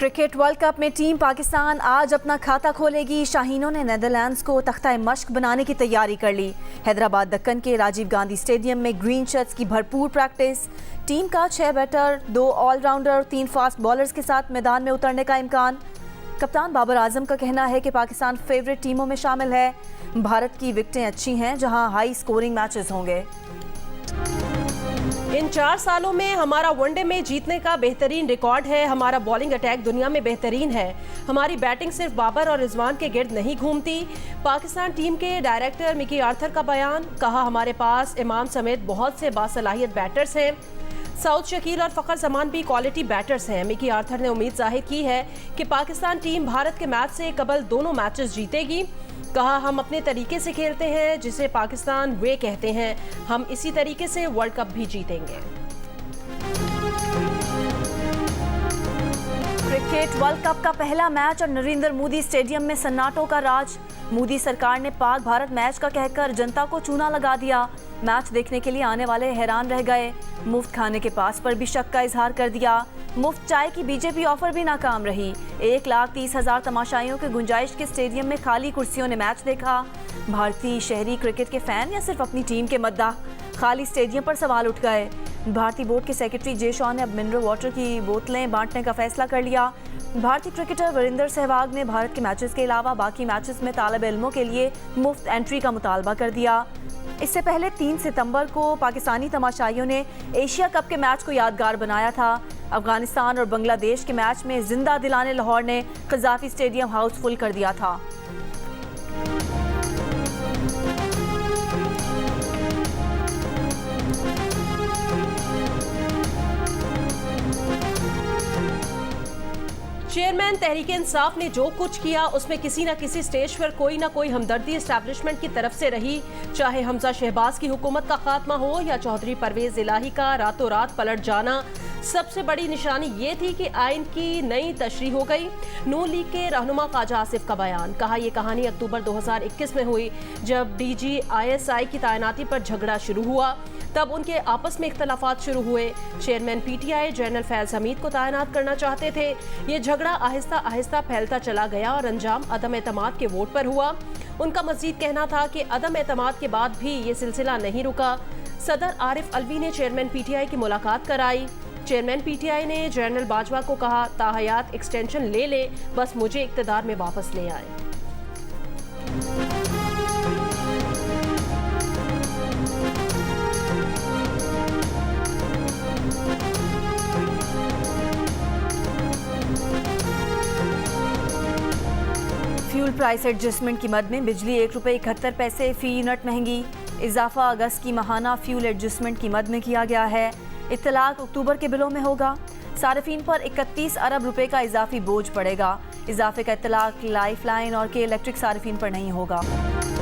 Cricket world cup में team Pakistan आज अपना खाता खोलेगी। शाहीनों ने नीदरलैंड्स को तख्ता मश्क बनाने की तैयारी कर ली। हैदराबाद दक्कन के राजीव गांधी स्टेडियम में ग्रीन शर्ट्स की भरपूर प्रैक्टिस। टीम का 6 बैटर, 2 ऑलराउंडर और 3 फास्ट बॉलर्स के साथ मैदान में उतरने का इम्कान। कप्तान बाबर आजम का कहना है कि पाकिस्तान फेवरेट टीमों में शामिल है। भारत की विकेटें अच्छी हैं, जहां हाई स्कोरिंग मैचेस होंगे। इन 4 सालों में हमारा वनडे में जीतने का बेहतरीन रिकॉर्ड है। हमारा बॉलिंग अटैक दुनिया में बेहतरीन है। हमारी बैटिंग सिर्फ बाबर और रिजवान के गिर्द नहीं घूमती। पाकिस्तान टीम के डायरेक्टर मिकी आर्थर का बयान, कहा हमारे पास इमाम समेत बहुत से बासलाहियत बैटर्स हैं। साउथ शकील और फ़खर जमान भी क्वालिटी बैटर्स हैं। मिकी आर्थर ने उम्मीद जाहिर की है कि पाकिस्तान टीम भारत के मैच से कबल दोनों मैचेस जीतेगी। कहा हम अपने तरीके से खेलते हैं, जिसे पाकिस्तान वे कहते हैं। हम इसी तरीके से वर्ल्ड कप भी जीतेंगे। क्रिकेट वर्ल्ड कप का पहला मैच और नरेंद्र मोदी स्टेडियम में सन्नाटों का राज। मोदी सरकार ने पाक भारत मैच का कहकर जनता को चूना लगा दिया। मैच देखने के लिए आने वाले हैरान रह गए। मुफ्त खाने के पास पर भी शक का इजहार कर दिया। मुफ्त चाय की बीजेपी ऑफर भी नाकाम रही। 1,30,000 तमाशाइयों के गुंजाइश के स्टेडियम में खाली कुर्सियों ने मैच देखा। भारतीय शहरी क्रिकेट के फैन या सिर्फ अपनी टीम के मद्दाह? खाली स्टेडियम पर सवाल उठ गए। भारतीय बोर्ड के सेक्रेटरी जे शॉ ने अब मिनरल वाटर की बोतलें बांटने का फैसला कर लिया। भारतीय क्रिकेटर वीरेंद्र सहवाग ने भारत के मैचेस के अलावा बाकी मैचेस में तालिब इल्मों के लिए मुफ्त एंट्री का मुतालबा कर दिया। इससे पहले 3 सितंबर को पाकिस्तानी तमाशाइयों ने एशिया कप के मैच को यादगार बनाया था। अफगानिस्तान और बांग्लादेश के मैच में जिंदा दिलाने लाहौर ने कज़ाफी स्टेडियम हाउसफुल कर दिया था। चेयरमैन तहरीक इंसाफ ने जो कुछ किया उसमें किसी न किसी स्टेज पर कोई ना कोई हमदर्दी एस्टैब्लिशमेंट की तरफ से रही। चाहे हमजा शहबाज की हुकूमत का खात्मा हो या चौधरी परवेज इलाही का रातों रात पलट जाना, सबसे बड़ी निशानी ये थी कि आइन की नई तशरीह हो गई। नून लीग के रहनुमा ख्वाजा आसिफ का बयान, कहा यह कहानी अक्टूबर 2021 में हुई, जब DG ISI की तैनाती पर झगड़ा शुरू हुआ। तब उनके आपस में इख्तलाफात शुरू हुए। Chairman PTI general Faiz Hamid को तैनात करना चाहते थे। ये झगड़ा आहिस्ता आहिस्ता फैलता चला गया और अंजाम अदम एतमाद के वोट पर हुआ। उनका मजीद कहना था कि अदम एतमाद के बाद भी ये सिलसिला नहीं रुका। सदर आरिफ अलवी ने चेयरमैन PTI की मुलाकात कराई। चेयरमैन PTI ने जनरल बाजवा को कहा ताहयात एक्सटेंशन ले ले, बस मुझे इख्तिदार में वापस ले आए। फ्यूल प्राइस एडजस्टमेंट की मद में बिजली ₹1.71 फी यूनिट महंगी। इजाफा अगस्त की माहाना फ्यूल एडजस्टमेंट की मद में किया गया है। इत्तलाक अक्टूबर के बिलों में होगा। सार्फिन पर 31 अरब रुपए का इजाफी बोझ पड़ेगा। इजाफे का इत्तलाक लाइफलाइन और के इलेक्ट्रिक सार्फिन पर नहीं होगा।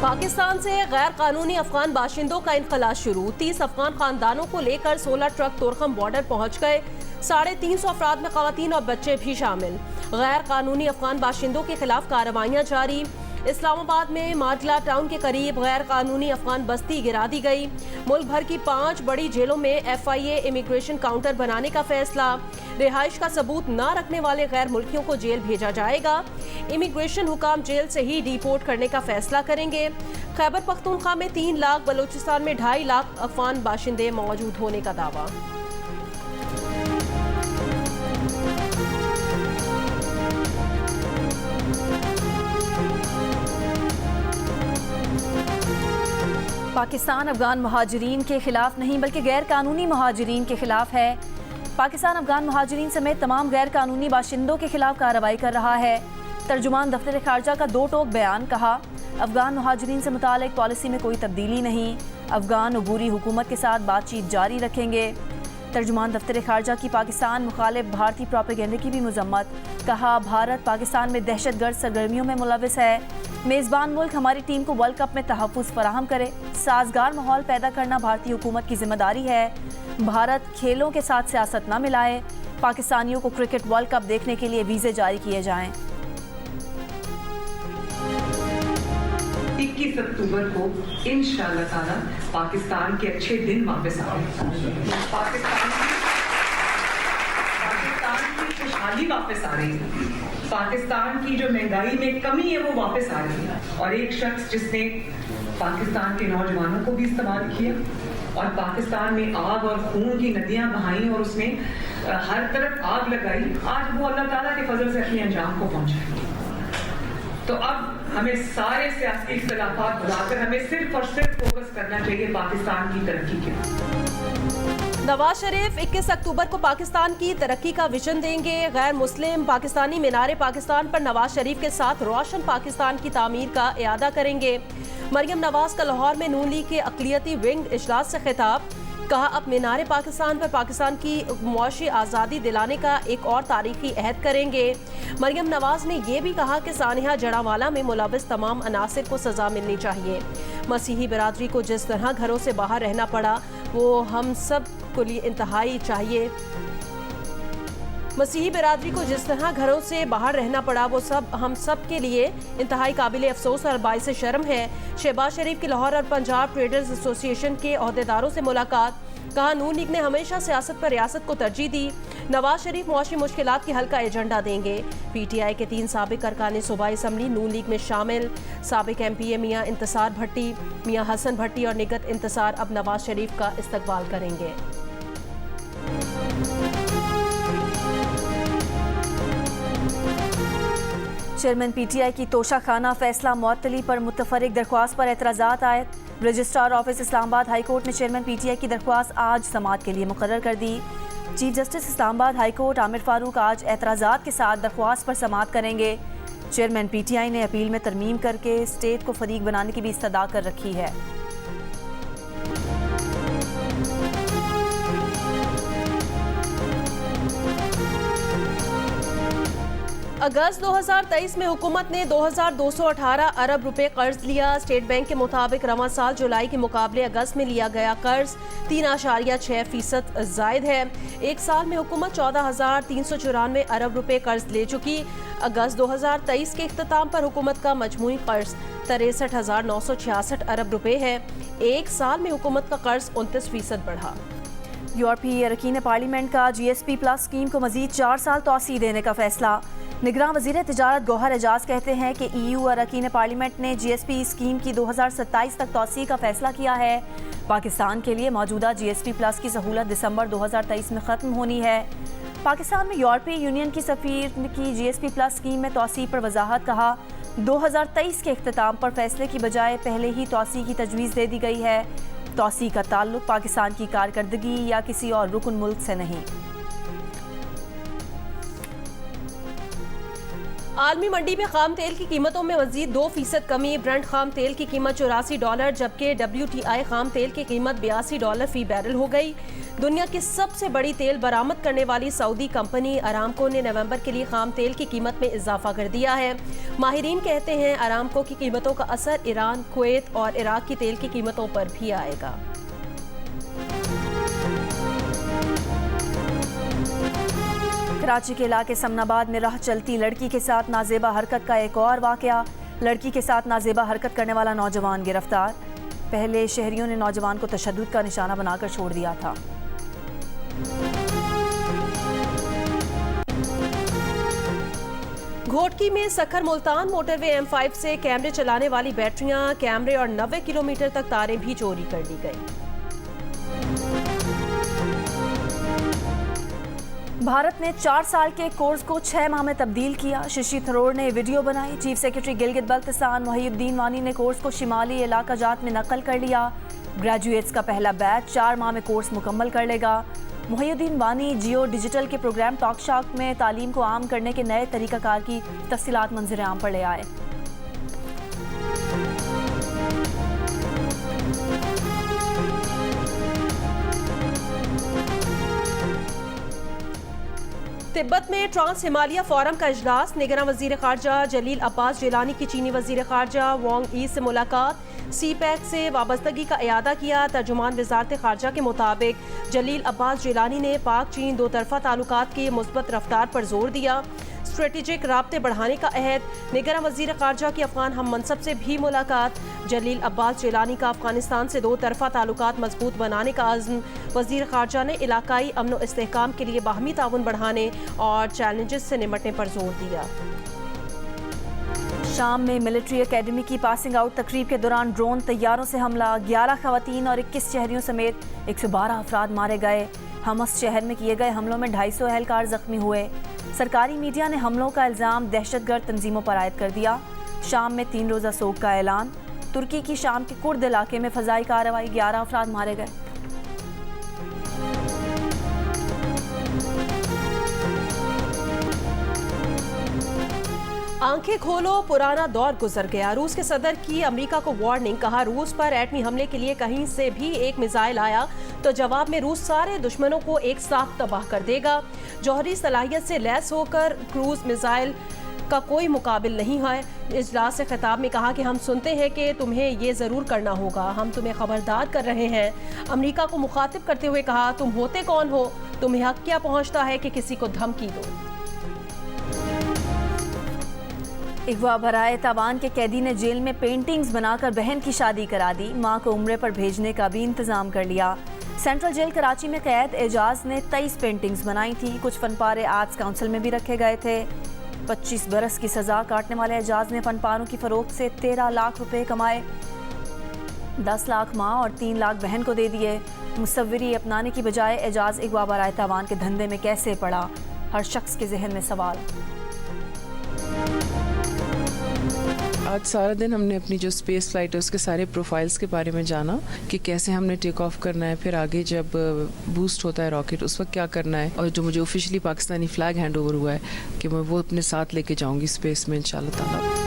पाकिस्तान से गैर कानूनी अफगान बाशिंदों का इनखला शुरू। 30 अफगान खानदानों को लेकर 16 ट्रक तोरखम बॉर्डर पहुंच गए। 350 अफराद में खवातीन और बच्चे भी शामिल। गैर कानूनी अफगान बाशिंदों के खिलाफ कार्रवाइयां जारी। इस्लामाबाद में माजला टाउन के करीब गैर कानूनी अफगान बस्ती गिरा दी गई। मुल्क भर की 5 बड़ी जेलों में FIA इमिग्रेशन काउंटर बनाने का फैसला। रिहाइश का सबूत न रखने वाले गैर मुल्कियों को जेल भेजा जाएगा। इमिग्रेशन हुकाम जेल से ही डिपोर्ट करने का फैसला करेंगे। खैबर पख्तूनख्वा में 3 लाख, बलूचिस्तान में 2.5 लाख अफगान बाशिंदे मौजूद होने का दावा। पाकिस्तान अफगान महाजिरीन के खिलाफ नहीं बल्कि गैर कानूनी महाजिरीन के खिलाफ है। पाकिस्तान अफगान महाजिरीन समेत तमाम गैर कानूनी बाशिंदों के खिलाफ कार्रवाई कर रहा है। तर्जुमान दफ्तर खारजा का 2 टोक बयान, कहा अफगान महाजिरीन से मुतालिक पॉलिसी में कोई तब्दीली नहीं। अफगान उबूरी हुकूमत के साथ बातचीत जारी रखेंगे। तर्जुमान दफ्तर खारजा की पाकिस्तान मुखालिफ भारतीय प्रोपेगेंडे की भी मजम्मत, कहा भारत पाकिस्तान में दहशतगर्द सरगर्मियों में मुलविस है। मेज़बान मुल्क हमारी टीम को वर्ल्ड कप में तहफ़्फ़ुज़ फराहम करे। साजगार माहौल पैदा करना भारतीय हुकूमत की जिम्मेदारी है। भारत खेलों के साथ सियासत न मिलाए। पाकिस्तानियों को क्रिकेट वर्ल्ड कप देखने के लिए वीज़े जारी किए जाएं। 21 अक्टूबर को इंशाअल्लाह ताला पाकिस्तान के अच्छे दिन वापस आए। पाकिस्तान की खुशहाली खुशहाली वापस आ रही है, पाकिस्तान की जो महंगाई में कमी है वो वापस आ रही है। और एक शख्स जिसने पाकिस्तान के नौजवानों को भी इस्तेमाल किया और पाकिस्तान में आग और खून की नदियां बहाई और उसने हर तरफ आग लगाई, आज वो अल्लाह ताला के फजल से अपने अंजाम को पहुंचा। तो अब हमें सारे सियासी इख्तिलाफात भुलाकर हमें सिर्फ और सिर्फ फोकस करना चाहिए पाकिस्तान की तरक्की के। नवाज शरीफ 21 अक्टूबर को पाकिस्तान की तरक्की का विजन देंगे। गैर मुस्लिम पाकिस्तानी मीनारे पाकिस्तान पर नवाज शरीफ के साथ रोशन पाकिस्तान की तामीर का इरादा करेंगे। मरियम नवाज का लाहौर में नून लीग के अक़लियती विंग इजलास से खिताब, कहा अब मीनारे पाकिस्तान पर पाकिस्तान की मुआशी आज़ादी दिलाने का एक और तारीखी अहद करेंगे। मरियम नवाज ने यह भी कहा कि सानिया जड़ावाला में मुलविस तमाम अनासिर को सजा मिलनी चाहिए। मसीही बिरादरी को जिस तरह घरों से बाहर रहना पड़ा वो हम सब को लिए इंतहाई चाहिए। मसीही बिरादरी को जिस तरह घरों से बाहर रहना पड़ा वो हम सब के लिए इंतहाई काबिल अफसोस और बाइस शर्म है। शहबाज शरीफ की लाहौर और पंजाब ट्रेडर्स एसोसिएशन के अहदेदारों से मुलाकात, कहा नून लीग ने हमेशा सियासत पर रियासत को तरजीह दी। नवाज शरीफ मुआशी मुश्किलात के हल का एजेंडा देंगे। पीटीआई के 3 साबिक अरकान सूबाई असम्बली नून लीग में शामिल। साबिक एमपीए मियां इंतसार भट्टी, मियां हसन भट्टी और निगत इंतसार अब नवाज शरीफ का इस्तकबाल करेंगे। चेयरमैन पीटीआई की तोशाखाना फैसला मुअत्तली पर मुतफरिक दरख्वास्त पर एतराज़ात आए। Registrar office Islamabad high court ने चेयरमैन पीटीआई की दरख्वास्त आज समाअत के लिए मुकर्रर कर दी। Chief justice Islamabad high court Aamir Farooq आज एतराज़ात के साथ दरख्वास्त पर समाअत करेंगे। चेयरमैन पीटीआई ने अपील में तरमीम करके स्टेट को फरीक बनाने की भी इस्तदा कर रखी है। अगस्त 2023 में हुकूमत ने 2218 अरब रुपए कर्ज लिया। स्टेट बैंक के मुताबिक रवां साल जुलाई के मुकाबले अगस्त में लिया गया कर्ज 3.6% जायद है। एक साल में हुकूमत 14,394 अरब रुपए कर्ज ले चुकी। अगस्त 2023 के इख्तिताम पर हुकूमत का मजमूई कर्ज 63,966 अरब रुपए है। एक साल में हुकूमत का कर्ज 29% बढ़ा। यूरोपीय अरकान पार्लियामेंट का GSP प्लस स्कीम को मजीद 4 साल तौसीह देने का फैसला। निगरान वज़ीर तिजारत गौहर एजाज कहते हैं कि EU और अरकान पार्लियामेंट ने GSP स्कीम की 2027 तक तौसीह का फैसला किया है। पाकिस्तान के लिए मौजूदा GSP प्लस की सहूलत दिसंबर 2023 में ख़त्म होनी है। पाकिस्तान में यूरोपीय यूनियन की सफ़ीर की GSP प्लस स्कीम में तौसीह पर वजाहत, कहा 2023 के इख्तिताम पर फैसले की बजाय पहले ही तौसीह की तजवीज़ दे दी गई है। तौसीह का ताल्लुक पाकिस्तान की कारकर्दगी या किसी और रुकन मुल्क से नहीं। आलमी मंडी में खाम तेल की कीमतों में मजीद 2% कमी। ब्रेंट खाम तेल की कीमत $84 जबकि WTI खाम तेल की कीमत $82 फी बैरल हो गई। दुनिया की सबसे बड़ी तेल बरामद करने वाली सऊदी कंपनी अरामको ने नवंबर के लिए खाम तेल की कीमत में इजाफा कर दिया है। माहिरीन कहते हैं अरामको की कीमतों का असर ईरान, कुवैत और इराक की तेल की कीमतों पर भी आएगा। कराची के इलाके समनाबाद में राह चलती लड़की के साथ नाजेबा हरकत का एक और वाकया। लड़की के साथ नाजेबा हरकत करने वाला नौजवान गिरफ्तार। पहले शहरियों ने नौजवान को तशद्दुद का निशाना बनाकर छोड़ दिया था। घोटकी में सखर मुल्तान मोटरवे M5 से कैमरे चलाने वाली बैटरियां, कैमरे और 90 किलोमीटर तक तारें भी चोरी कर ली गई। भारत ने 4 साल के कोर्स को 6 माह में तब्दील किया। शशि थरूर ने वीडियो बनाई। चीफ सेक्रेटरी गिलगित बल्तिस्तान मोहिउद्दीन वानी ने कोर्स को शिमाली इलाका जात में नकल कर लिया। ग्रेजुएट्स का पहला बैच 4 माह में कोर्स मुकम्मल कर लेगा। मोहिउद्दीन वानी जियो डिजिटल के प्रोग्राम टॉक शॉक में तालीम को आम करने के नए तरीक़ाकार की तफसीलात मंजर आम पर ले आए। तिब्बत में ट्रांस हिमालय फोरम का इजलास। निगरान वजीर खारजा जलील अब्बास जिलानी की चीनी वजीर खारजा वांग यी से मुलाकात। CPEC से वाबस्तगी का इयादा किया। तर्जुमान वजारत खारजा के मुताबिक जलील अब्बास जिलानी ने पाक चीन दो तरफा ताल्लुकात की मुस्बत रफ्तार पर जोर दिया। स्ट्रेटेजिक राब्ते बढ़ाने का अहद। निगरान वजीर खारजा की अफगान हम मनसब से भी मुलाकात। जलील अब्बास जिलानी का अफगानिस्तान से दो तरफा ताल्लुकात मजबूत बनाने का अज़्म। वजीर खारजा ने इलाकाई अमन व इस्तेहकाम के लिए बाहमी ताउन बढ़ाने और चैलेंजेस से निपटने पर जोर दिया। शाम में मिलिट्री एकेडमी की पासिंग आउट तकरीब के दौरान ड्रोन तैयारों से हमला, 11 खवातीन और 21 शहरियों समेत 112 अफराद मारे गए। हमस शहर में किए गए हमलों में 250 एहलकार जख्मी हुए। सरकारी मीडिया ने हमलों का इल्ज़ाम दहशतगर्द तंजीमों पर आयद कर दिया। शाम में 3 रोज़ा सोग का ऐलान। तुर्की की शाम के कुर्द इलाके में फ़ज़ाई कार्रवाई, 11 अफराद मारे गए। आंखें खोलो, पुराना दौर गुजर गया। रूस के सदर की अमेरिका को वार्निंग, कहा रूस पर एटमी हमले के लिए कहीं से भी एक मिसाइल आया तो जवाब में रूस सारे दुश्मनों को एक साथ तबाह कर देगा। जौहरी सलाहियत से लैस होकर क्रूज मिसाइल का कोई मुकाबिल नहीं है। इजलास से खिताब में कहा कि हम सुनते हैं कि तुम्हें ये ज़रूर करना होगा, हम तुम्हें खबरदार कर रहे हैं। अमेरिका को मुखातिब करते हुए कहा, तुम होते कौन हो, तुम्हें हक क्या पहुंचता है कि किसी को धमकी दो। अगवा बराए तावान के कैदी ने जेल में पेंटिंग्स बनाकर बहन की शादी करा दी। मां को उम्रे पर भेजने का भी इंतजाम कर लिया। सेंट्रल जेल कराची में कैद एजाज ने 23 पेंटिंग्स बनाई थी। कुछ फनपारे आर्ट्स काउंसिल में भी रखे गए थे। 25 बरस की सजा काटने वाले एजाज ने फनपारों की फरोख्त से 13 लाख रुपए कमाए। 10 लाख माँ और 3 लाख बहन को दे दिए। मुसव्विरी अपनाने की बजाय एजाज अगवा बराए तावान के धंधे में कैसे पड़ा, हर शख्स के जहन में सवाल। आज सारा दिन हमने अपनी जो स्पेस फ्लाइट है उसके सारे प्रोफाइल्स के बारे में जाना कि कैसे हमने टेक ऑफ करना है, फिर आगे जब बूस्ट होता है रॉकेट उस वक्त क्या करना है, और जो मुझे officially Pakistani flag hand over हुआ है कि मैं वो अपने साथ लेके जाऊंगी स्पेस में इंशाल्लाह ताला।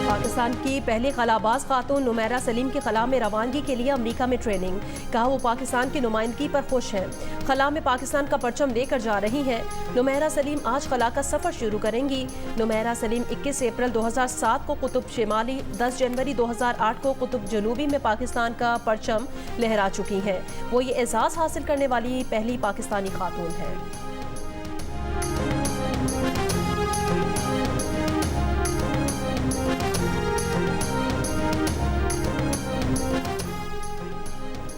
पाकिस्तान की पहली खलाबाज खातून नुमैरा सलीम के खला में रवानगी के लिए अमेरिका में ट्रेनिंग, कहा वो पाकिस्तान की नुमाइंदगी पर खुश हैं। खला में पाकिस्तान का परचम लेकर जा रही हैं। नुमैरा सलीम आज खला का सफ़र शुरू करेंगी। नुमैरा सलीम 21 अप्रैल 2007 को कुतुब शिमाली, 10 जनवरी 2008 को कुतुब जनूबी में पाकिस्तान का परचम लहरा चुकी हैं। वो ये एजाज़ हासिल करने वाली पहली पाकिस्तानी खातून हैं।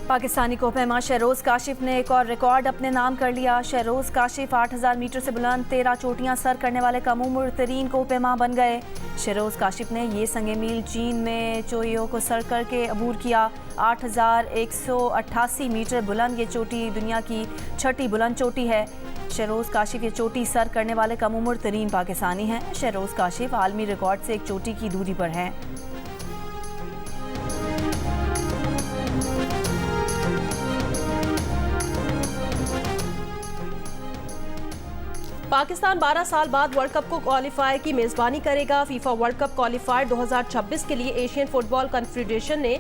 पाकिस्तानी कोहपेमा शहरोज़ काशिफ ने एक और रिकॉर्ड अपने नाम कर लिया। शहरोज़ काशिफ 8000 मीटर से बुलंद 13 चोटियां सर करने वाले कम उम्र तरीन कोहपेमा बन गए। शहरोज़ काशिफ ने ये संगे मील चीन में चोइयों को सर करके अबूर किया। 8188 मीटर बुलंद ये चोटी दुनिया की 6ठी बुलंद चोटी है। शहरोज़ काशिफ ये चोटी सर करने वाले कम उम्र तरीन पाकिस्तानी हैं। शहरोज़ काशिफ आलमी रिकॉर्ड से एक चोटी की दूरी पर हैं। पाकिस्तान 12 साल बाद वर्ल्ड कप को क्वालिफाई की मेज़बानी करेगा। फीफा वर्ल्ड कप क्वालिफायर 2026 के लिए एशियन फुटबॉल कॉन्फेडरेशन ने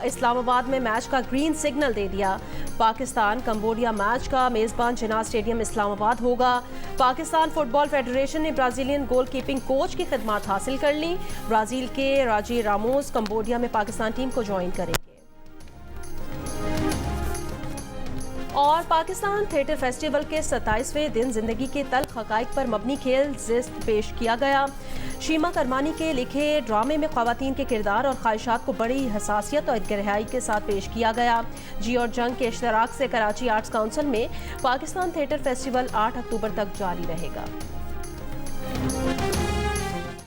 इस्लामाबाद में मैच का ग्रीन सिग्नल दे दिया। पाकिस्तान कंबोडिया मैच का मेज़बान जिन्ना स्टेडियम इस्लामाबाद होगा। पाकिस्तान फुटबॉल फेडरेशन ने ब्राज़ीलियन गोल कीपिंग कोच की खिदमत हासिल कर ली। ब्राज़ील के राजी रामोस कंबोडिया में पाकिस्तान टीम को ज्वाइन करेंगे। और पाकिस्तान थिएटर फेस्टिवल के 27वें दिन जिंदगी के तल्ख हक़ाइक़ पर मबनी खेल ज़िस्त पेश किया गया। शीमा करमानी के लिखे ड्रामे में ख़वातीन के किरदार और ख्वाहिशात को बड़ी हसासियत और गहराई के साथ पेश किया गया। जी और जंग के इश्तराक से कराची आर्ट्स काउंसिल में पाकिस्तान थिएटर फेस्टिवल 8 अक्टूबर तक जारी रहेगा।